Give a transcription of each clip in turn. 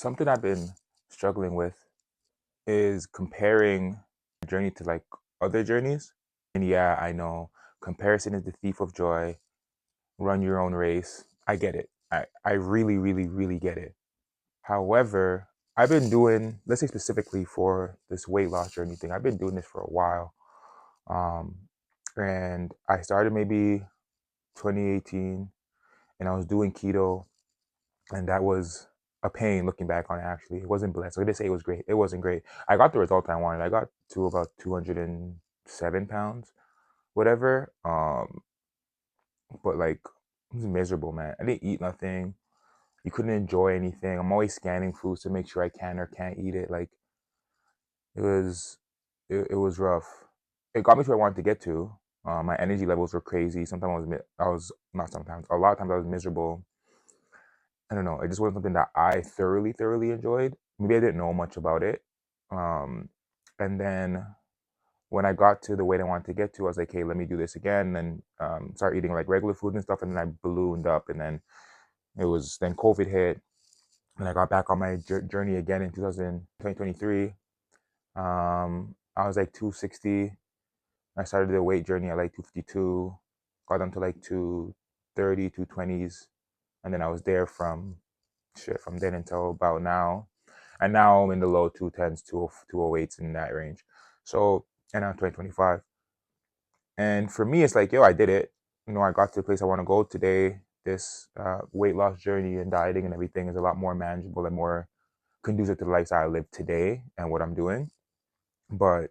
something I've been struggling with is comparing my journey to like other journeys. And yeah, I know comparison is the thief of joy. Run your own race. I get it. I really, really, really get it. However, I've been doing, let's say specifically for this weight loss journey thing, I've been doing this for a while. Um, and I started maybe 2018 and I was doing keto, and that was a pain looking back on it. Actually, it wasn't blessed. So I did say it was great. It wasn't great. I got the result I wanted. I got to about 207 pounds, whatever. But like, it was miserable, man. I didn't eat nothing. You couldn't enjoy anything. I'm always scanning foods to make sure I can or can't eat it. Like, it was it was rough. It got me to where I wanted to get to. My energy levels were crazy. Sometimes I was not sometimes. A lot of times I was miserable. I don't know. It just wasn't something that I thoroughly enjoyed. Maybe I didn't know much about it. Um, and then when I got to the weight I wanted to get to, I was like, hey, let me do this again, and start eating like regular food and stuff. And then I ballooned up, and then then COVID hit, and I got back on my journey again in 2023. I was like 260. I started the weight journey at like 252, got down to like 230, 220s, and then I was there from then until about now. And now I'm in the low 210s, 208s in that range. So, and now 2025. And for me, it's like, yo, I did it. I got to the place I want to go today. This weight loss journey and dieting and everything is a lot more manageable and more conducive to the lifestyle I live today and what I'm doing. But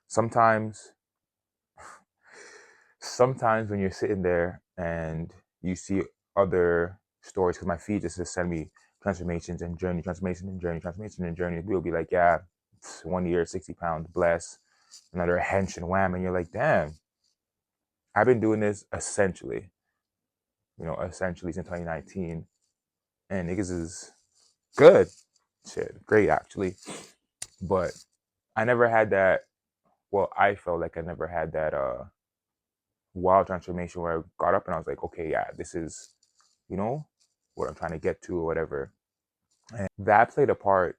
sometimes, sometimes when you're sitting there and you see other stories, because my feed just send me transformations and journey, transformation and journey, transformation and journey. People be like, yeah, 1 year, 60 pounds, bless, another hench and wham. And you're like, damn, I've been doing this essentially since 2019. And niggas is good. Shit, great actually. But I never had that, well, I felt like I never had that wild transformation where I got up and I was like, okay, yeah, this is, you know, what I'm trying to get to or whatever. And that played a part,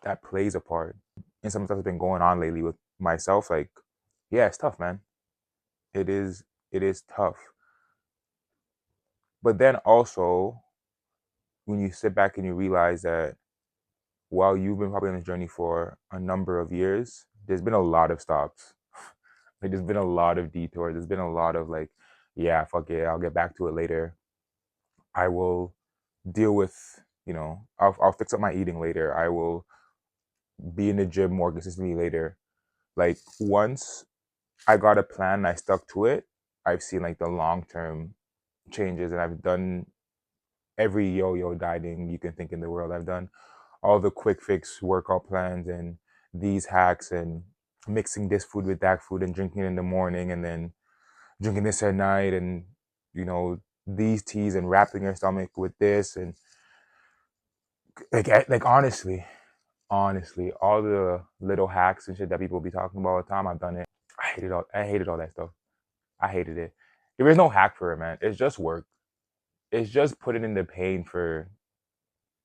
that plays a part in some stuff that's been going on lately with myself. Like, yeah, it's tough, man. It is, it is tough. But then also, when you sit back and you realize that while you've been probably on this journey for a number of years, there's been a lot of stops. Like, there's been a lot of detours. There's been a lot of like, yeah, fuck it, I'll get back to it later. I will deal with, I'll fix up my eating later. I will be in the gym more consistently later. Like, once I got a plan and I stuck to it, I've seen like the long term changes, and I've done every yo-yo dieting you can think in the world. I've done all the quick fix workout plans and these hacks and mixing this food with that food and drinking it in the morning and then drinking this at night, and these teas and wrapping your stomach with this, and like honestly, all the little hacks and shit that people be talking about all the time, I've done it. I hated all that stuff. I hated it. There is no hack for it, man. It's just work. It's just putting in the pain for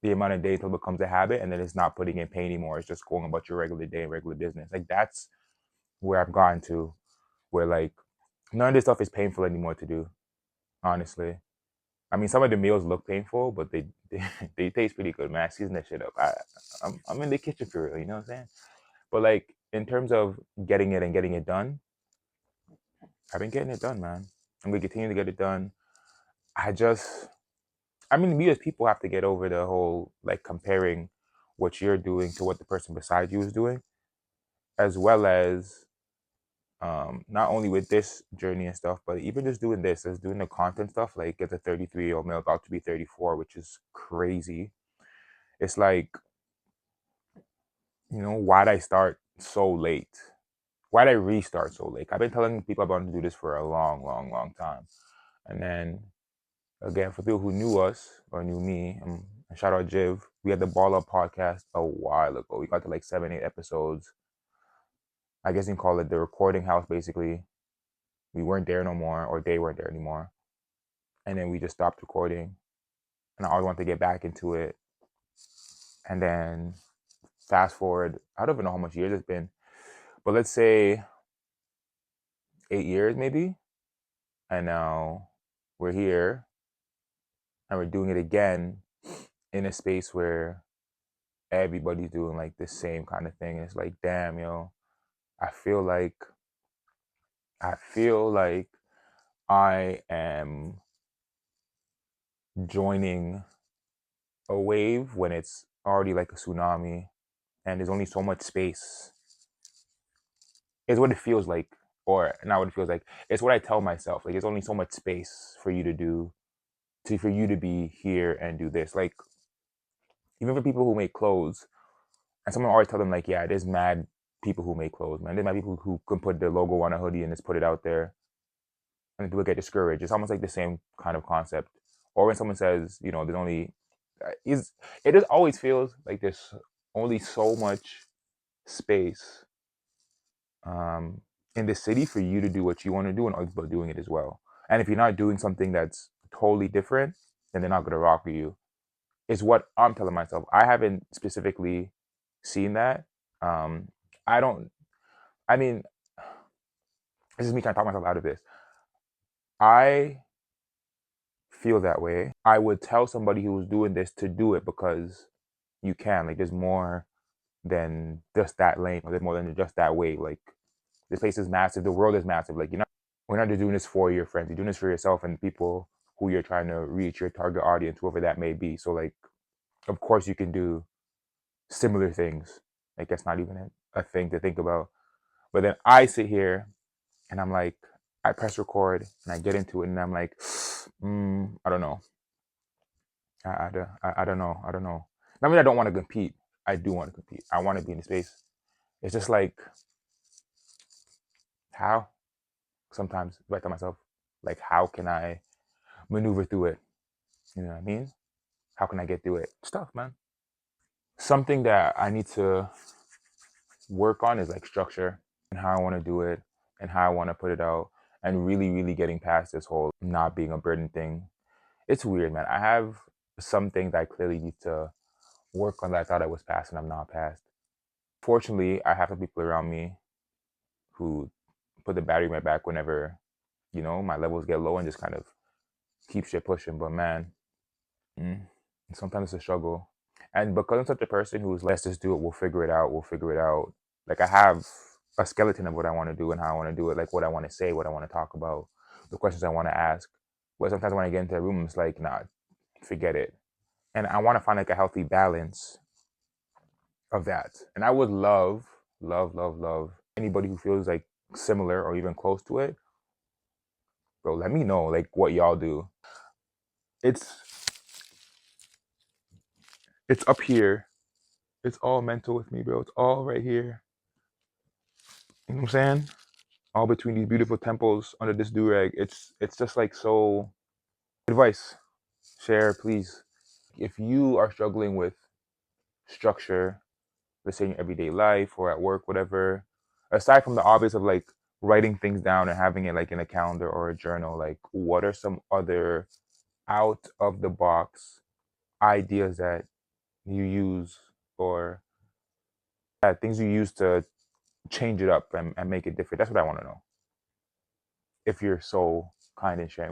the amount of days until it becomes a habit, and then it's not putting in pain anymore. It's just going about your regular day and regular business. Like, that's where I've gotten to, where like none of this stuff is painful anymore to do. Honestly, I mean, some of the meals look painful, but they taste pretty good, man. I season that shit up. I'm in the kitchen for real. You know what I'm saying? But like, in terms of getting it and getting it done, I've been getting it done, man. I'm gonna continue to get it done. I mean, we as people have to get over the whole like comparing what you're doing to what the person beside you is doing, as well as not only with this journey and stuff, but even just doing this, as doing the content stuff, like as a 33-year-old male about to be 34, which is crazy. It's like, why'd I start so late? Why'd I restart so late? I've been telling people about to do this for a long time. And then again, for people who knew us or knew me, shout out Jiv. We had the Ball Up podcast a while ago. We got to like 7, 8 episodes. I guess you can call it the recording house, basically. We weren't there no more, or they weren't there anymore. And then we just stopped recording. And I always wanted to get back into it. And then fast forward, I don't even know how much years it's been, but let's say 8 years maybe. And now we're here and we're doing it again in a space where everybody's doing like the same kind of thing. And it's like, damn, yo, I feel like I feel like I am joining a wave when it's already like a tsunami and there's only so much space. Is what it feels like, or not what it feels like. It's what I tell myself. Like there's only so much space for you to do, for you to be here and do this. Like even for people who make clothes, and someone always tell them like, yeah, there's mad people who make clothes, man. There's mad people who can put their logo on a hoodie and just put it out there, and people get discouraged. It's almost like the same kind of concept. Or when someone says, you know, there's only is it just always feels like there's only so much space um, in the city for you to do what you want to do, and other people are doing it as well. And if you're not doing something that's totally different, then they're not going to rock with you. Is what I'm telling myself. I haven't specifically seen that. Um, I don't. I mean, this is me trying to talk myself out of this. I feel that way. I would tell somebody who was doing this to do it because you can. Like, there's more than just that lane, or there's more than just that wave. Like, this place is massive. The world is massive. Like, we're not just doing this for your friends. You're doing this for yourself and the people who you're trying to reach, your target audience, whoever that may be. So, like, of course, you can do similar things. Like, that's not even a thing to think about. But then I sit here and I'm like, I press record and I get into it and I'm like, I don't know. I don't know. I don't know. I mean, I don't want to compete. I do want to compete. I want to be in the space. It's just like, how? Sometimes I tell myself, like, how can I maneuver through it? You know what I mean? How can I get through it? Stuff, man. Something that I need to work on is like structure and how I want to do it and how I want to put it out, and really, really getting past this whole not being a burden thing. It's weird, man. I have some things I clearly need to work on that I thought I was past and I'm not past. Fortunately, I have some people around me who put the battery in my back whenever, my levels get low and just kind of keep shit pushing. But man, mm, sometimes it's a struggle. And because I'm such a person who's let's just do it, we'll figure it out, we'll figure it out. Like I have a skeleton of what I want to do and how I want to do it, like what I want to say, what I want to talk about, the questions I want to ask. But sometimes when I get into a room, it's like, nah, forget it. And I want to find like a healthy balance of that. And I would love, love, love, love anybody who feels like similar or even close to it. Bro, let me know like what y'all do. It's it's up here. It's all mental with me, bro. It's all right here. You know what I'm saying? All between these beautiful temples under this do-rag. It's just like so advice. Share, please. If you are struggling with structure, let's say in your everyday life or at work, whatever, aside from the obvious of like writing things down and having it like in a calendar or a journal, like what are some other out of the box ideas that you use, or things you use to change it up and make it different? That's what I want to know. If you're so kind and sharing.